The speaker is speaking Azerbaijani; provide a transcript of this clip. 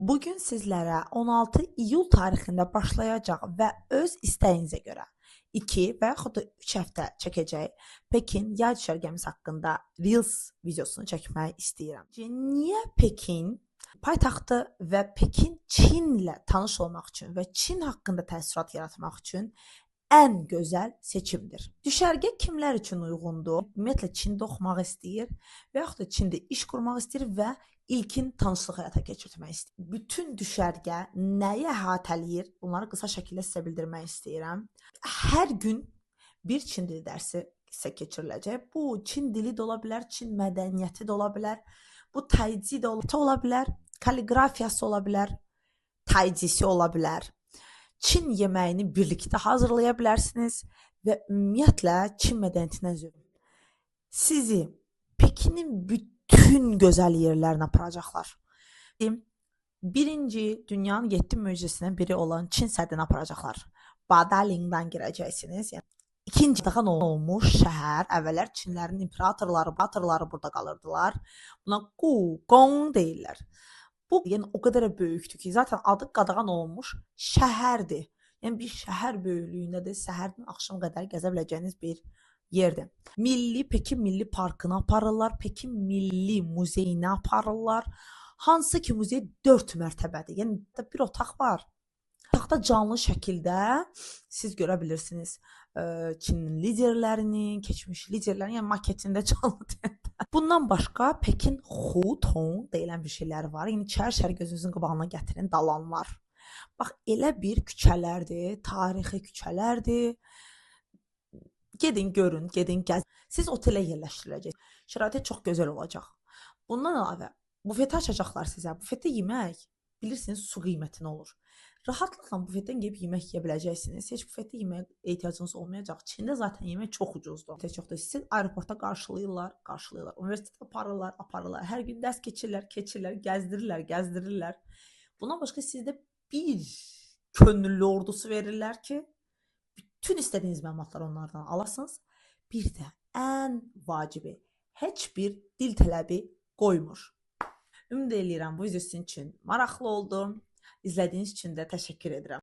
Bugün sizlərə 16 iyul tarixində başlayacaq və öz istəyinizə görə 2 və yaxud da 3 həftə çəkəcək Pekin yay düşərgəmiz haqqında Reels videosunu çəkmək istəyirəm. Niyə Pekin paytaxtı və Pekin Çinlə tanış olmaq üçün və Çin haqqında təəssürat yaratmaq üçün ən gözəl seçimdir. Düşərgə kimlər üçün uyğundur? Ümumiyyətlə Çində oxumaq istəyir və yaxud da Çində iş qurmaq istəyir və ilkin tanışlıq həyata keçirmək istəyir. Bütün düşərgə nəyi əhatələyir? Bunları qısa şəkildə sizə bildirmək istəyirəm. Hər gün bir Çin dili dərsi isə keçiriləcək. Bu Çin dili də ola bilər, Çin mədəniyyəti də ola bilər, bu taici də ola bilər, kalliqrafiyası ola bilər, taicisi ola bilər. Çin yeməyini birlikdə hazırlaya bilərsiniz və ümumiyyətlə Çin mədəniyyətindən zövq. Sizi Pekinin bütün gözəl yerlərinə aparacaqlar. Birinci dünyanın 7 möcüzəsindən biri olan Çin səddinə aparacaqlar. Badalingdən girəcəksiniz. Yəni İkinci dağın olmuş şəhər, əvvəllər Çinlərin imperatorları, batırları burada qalırdılar. Buna Gugong deyirlər. Bu yəni o qədər böyükdür ki, zaten adı qadağan olunmuş şəhərdir. Yəni bir şəhər böyüklüyündədir, səhərdən axşam qədər gəzə biləcəyiniz bir yerdir. Pekin Milli Parkına aparırlar, Pekin Milli Muzeyinə aparırlar. Hansı ki muzey 4 mərtəbədir. Yəni bir otaq var. Otaqda canlı şəkildə siz görə bilirsiniz Çinin liderlərini, keçmiş liderlərini, yəni maketində canlı. Bundan başqa Pekin Hutong deyilən bir şeylər var. Yəni şəhər gözünüzün qabağına gətirin, dalanlar. Bax elə bir küçələrdir, tarixi küçələrdir. Gedin görün, gedin gəzin. Siz otelə yerləşdiriləcəksiniz. Şəraiti çox gözəl olacaq. Bundan əlavə bufeti açacaqlar sizə. Bufetdə yemək, bilirsiniz su qiyməti nə olur. Rahatlıqla bufetdən gəlib yemək yeyə biləcəksiniz. Heç bufetdə yeməyə ehtiyacınız olmayacaq. Çində zaten yemək çox ucuzdur. Sizi aeroportda qarşılayırlar. Universitetə aparırlar. Hər gün dərs keçirirlər, gəzdirirlər. Bundan başqa sizdə bir könüllü ordusu verirlər ki, bütün istədiyiniz məlumatları onlardan alasınız. Bir də ən vacibi, heç bir dil tələbi qoymur. Ümid edirəm bu video sizin üçün maraqlı oldu. İzlədiyiniz üçün də təşəkkür edirəm.